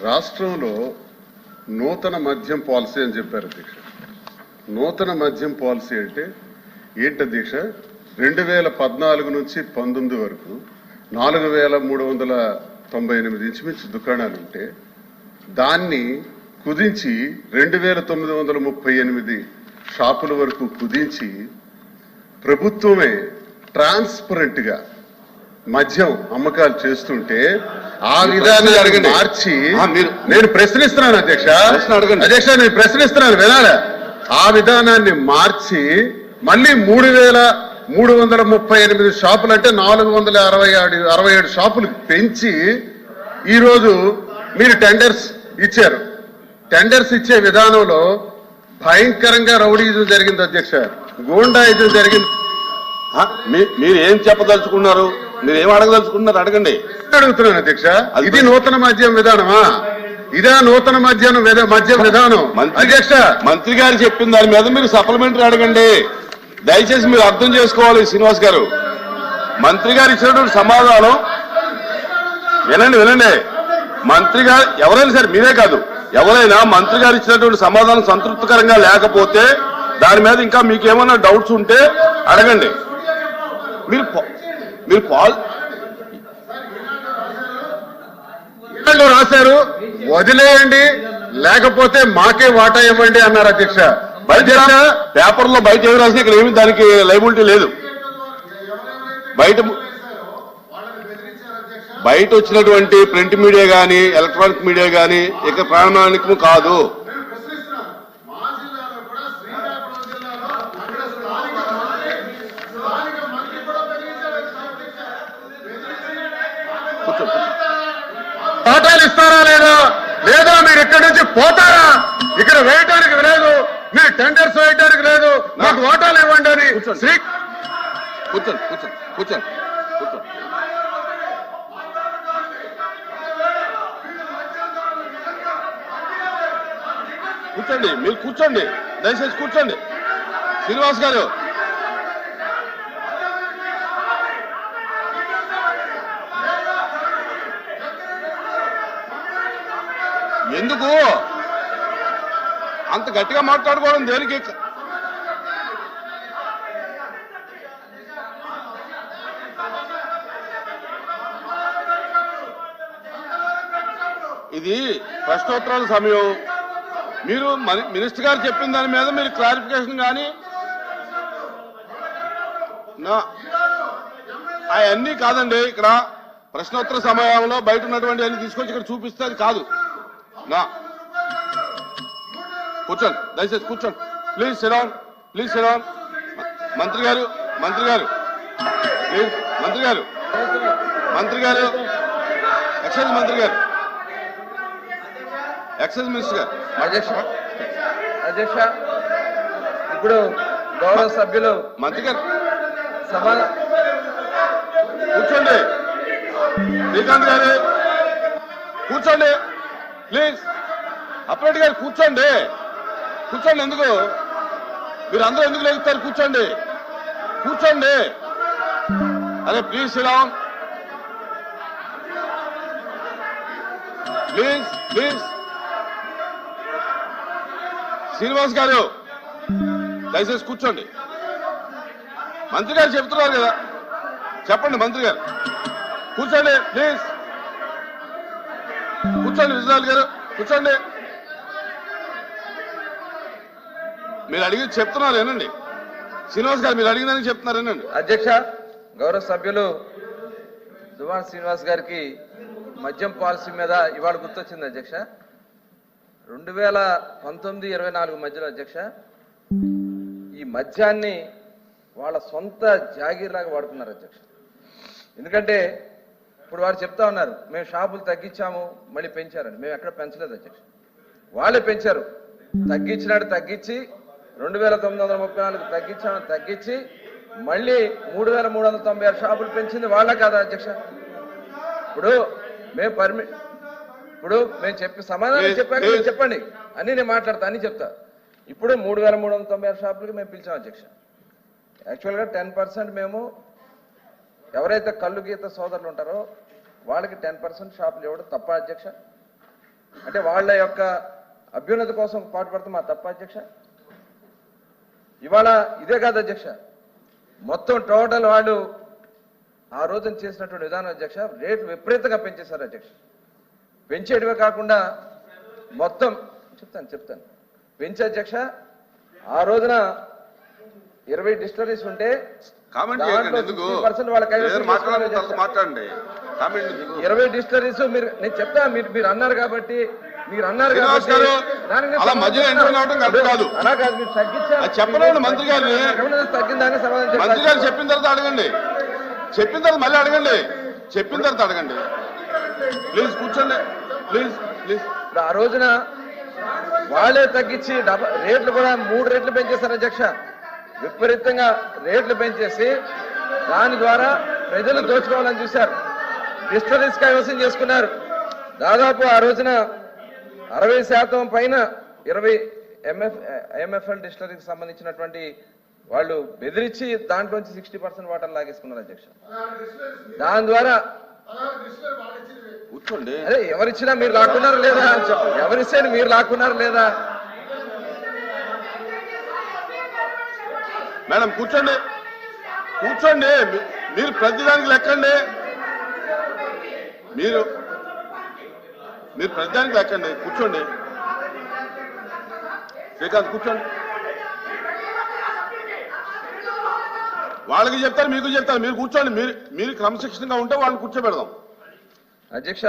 రాష్ట్రంలో నూతన మద్యం పాలసీ అని చెప్పారు అధ్యక్ష. నూతన మద్యం పాలసీ అంటే ఏంటి అధ్యక్ష? 2014 నుంచి 19 వరకు 4398 ఇంచుమించు దుకాణాలు ఉంటే దాన్ని కుదించి 2938 షాపుల వరకు కుదించి ప్రభుత్వమే ట్రాన్స్పరెంట్ గా మద్యం అమ్మకాలు చేస్తుంటే ఆ విధానాన్ని మార్చి నేను ప్రశ్నిస్తున్నాను అధ్యక్ష. నేను ప్రశ్నిస్తున్నాను వినాలా? ఆ విధానాన్ని మార్చి మళ్ళీ 3338 షాపులు అంటే 467 షాపులు పెంచి ఈరోజు మీరు టెండర్స్ ఇచ్చారు. టెండర్స్ ఇచ్చే విధానంలో భయంకరంగా రౌడీజం జరిగింది అధ్యక్ష, గూండాయిజం జరిగింది. మీరు ఏం చెప్పదలుచుకున్నారు? మీరు ఏం అడగదలుచుకున్నారు? అడగండి. అడుగుతున్నాను అధ్యక్ష. ఇది నూతన మద్యం విధానమా? ఇదే నూతన మద్యం విధానం అధ్యక్ష. మంత్రి గారు చెప్పిన దాని మీద మీరు సప్లిమెంటరీ అడగండి. దయచేసి మీరు అర్థం చేసుకోవాలి శ్రీనివాస్ గారు. మంత్రి గారు ఇచ్చినటువంటి సమాధానం వినండి. మంత్రి గారు ఎవరైనా సరే, మీరే కాదు ఎవరైనా మంత్రి గారు ఇచ్చినటువంటి సమాధానం సంతృప్తికరంగా లేకపోతే దాని మీద ఇంకా మీకు ఏమైనా డౌట్స్ ఉంటే అడగండి. మీరు రాశారు, వదిలేయండి లేకపోతే మాకే వాటా ఇవ్వండి అన్నారు అధ్యక్ష. పేపర్లో బయట ఏమి రాసినా ఇక్కడ ఏమి దానికి లైబిలిటీ లేదు. బయట వచ్చినటువంటి ప్రింట్ మీడియా కానీ ఎలక్ట్రానిక్ మీడియా కానీ ఇక ప్రామాణికము కాదు. వాటాలు ఇస్తారా లేదా మీరు ఇక్కడి నుంచి పోతారా? ఇక్కడ వేయటానికి లేదు, మీరు టెండర్స్ వేయటానికి లేదు, మాకు వాటాలు ఇవ్వండి అని. కూర్చోండి, మీరు కూర్చోండి, దయచేసి కూర్చోండి. శ్రీనివాస్ గారు ఎందుకు అంత గట్టిగా మాట్లాడుకోవడం దేనికి? ఇది ప్రశ్నోత్తరాల సమయం. మీరు మినిస్టర్ గారు చెప్పిన దాని మీద మీరు క్లారిఫికేషన్ కానీ అవన్నీ కాదండి. ఇక్కడ ప్రశ్నోత్తర సమయంలో బయట ఉన్నటువంటి అన్ని తీసుకొచ్చి ఇక్కడ చూపిస్తే అది కాదు. కూర్చోండి, దయచేసి కూర్చోండి. Please SIT down. మంత్రి గారు ప్లీజ్. మంత్రి గారు ఎక్సైజ్ మంత్రి గారు, ఎక్సైజ్ మినిస్టర్ గారు. అధ్యక్ష ఇప్పుడు గౌరవ సభ్యులు మంత్రి గారు సభ కూర్చోండి. శ్రీకాంత్ గారు కూర్చోండి ప్లీజ్. అప్పటి గారు కూర్చోండి. ఎందుకు మీరు అందరూ ఎందుకు లేగుతారు? కూర్చోండి. అరే please SIT down. Please. Srinivas గారు దయచేసి కూర్చోండి. మంత్రి గారు చెప్తున్నారు కదా, చెప్పండి. మంత్రి గారు కూర్చోండి ప్లీజ్. విజయనాథ్ గారు కూర్చోండి. మీరు అడిగి చెప్తున్నారు ఏనండి. శ్రీనివాస్ గారు మీరు అడిగిందని చెప్తున్నారు ఏనండి. అధ్యక్ష గౌరవ సభ్యులు దువ్వాడ శ్రీనివాస్ గారికి మద్యం పాలసీ మీద ఇవాళ గుర్తొచ్చింది అధ్యక్ష. 2019-24 మధ్యలో అధ్యక్ష ఈ మద్యాన్ని వాళ్ళ సొంత జాగీర్లాగా వాడుకున్నారు అధ్యక్ష. ఎందుకంటే ఇప్పుడు వారు చెప్తా ఉన్నారు మేము షాపులు తగ్గించాము మళ్ళీ పెంచారని. మేము ఎక్కడ పెంచలేదు అధ్యక్ష, వాళ్ళే పెంచారు. తగ్గించి 2934 తగ్గించి మళ్ళీ 3396 షాపులు పెంచింది వాళ్ళ కాదా అధ్యక్ష? ఇప్పుడు మేము చెప్పి సమాధానం చెప్పాక చెప్పండి అన్ని నేను మాట్లాడతా, అన్ని చెప్తా. ఇప్పుడు 3396 షాపులకి మేము పిలిచాం అధ్యక్ష. యాక్చువల్గా 10% మేము ఎవరైతే కళ్ళు గీత సోదరులు ఉంటారో వాళ్ళకి 10% షాపులు ఇవ్వడం తప్ప అధ్యక్ష? అంటే వాళ్ళ యొక్క అభ్యున్నతి కోసం పాటుపడతాం మా తప్ప అధ్యక్ష. ఇవాళ ఇదే కాదు అధ్యక్ష, మొత్తం టోటల్ వాళ్ళు ఆ రోజున చేసినటువంటి విధానం అధ్యక్ష, రేట్లు విపరీతంగా పెంచేశారు అధ్యక్ష. పెంచేటివే కాకుండా మొత్తం చెప్తాను పెంచే అధ్యక్ష. ఆ రోజున 20 డిస్టరీస్ ఉంటే కామెంట్ దాంట్లో చేయకండి, ఎందుకు 60% వాళ్ళ కైవసం చేసుకున్నారు మాట్లాడండి, అధ్యక్ష. మాట్లాడండి. కామెంట్ ఎందుకు? 20 డిస్టరీస్ నేను చెప్తా, మీరు అన్నారు కాబట్టి శ్రీనివాస్ గారు, అలా మధ్యలో ఎంటర్ అవ్వడం కరెక్ట్ కాదు. అలా కాదు, మీరు తగ్గించారు. అది చెప్పలేండి మంత్రి గారిని. తగ్గిందాన్ని సమాధానం మంత్రి గారు చెప్పాలి. చెప్పిన తర్వాత అడగండి, చెప్పిన తర్వాత మళ్ళీ అడగండి, చెప్పిన తర్వాత అడగండి. ప్లీజ్ కూర్చోండి, ప్లీజ్ ప్లీజ్. ఇప్పుడు ఆ రోజున వాళ్ళే తగ్గించి రేట్లు కూడా 3 రేట్లు పెంచేశారు అధ్యక్ష. విపరీతంగా రేట్లు పెంచేసి దాని ద్వారా ప్రజలు దోచుకోవాలని చూశారు. డిస్టరీస్ కైవసం చేసుకున్నారు. దాదాపు ఆ రోజున 60% పైన 20 ఎంఎఫ్ఎల్ డిస్టరీకి సంబంధించినటువంటి వాళ్ళు బెదిరించి దాంట్లోంచి 60% వాటర్ లాగేసుకున్నారు అధ్యక్ష. దాని ద్వారా కూర్చోండి. అదే ఎవరిచ్చినా మీరు లాక్కున్నారు లేదా, ఎవరిస్తే మీరు లాక్కున్నారు లేదా? మేడం కూర్చోండి, కూర్చోండి. మీరు ప్రతిదానికి లెక్కండి, మీరు ప్రతిదానికి లెక్కండి. కూర్చోండి శ్రీకాంత్, కూర్చోండి. వాళ్ళకి చెప్తారు, మీకు చెప్తారు. మీరు కూర్చోండి. మీరు క్రమశిక్షణగా ఉంటే వాళ్ళని కూర్చోబెడదాం. అధ్యక్ష,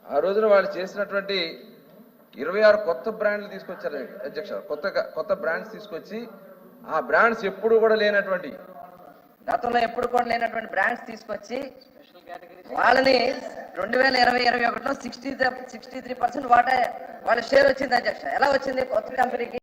ఆ రోజున వాళ్ళు చేసినటువంటి 26 కొత్త బ్రాండ్లు తీసుకొచ్చారు అధ్యక్ష. కొత్త బ్రాండ్స్ తీసుకొచ్చి ఆ బ్రాండ్స్ ఎప్పుడు కూడా లేనటువంటి, గతంలో ఎప్పుడు కూడా లేనటువంటి బ్రాండ్స్ తీసుకొచ్చి వాళ్ళని 2020-21లో 63% వాటా వాళ్ళ షేర్ వచ్చింది అధ్యక్ష. ఎలా వచ్చింది కొత్త కంపెనీకి?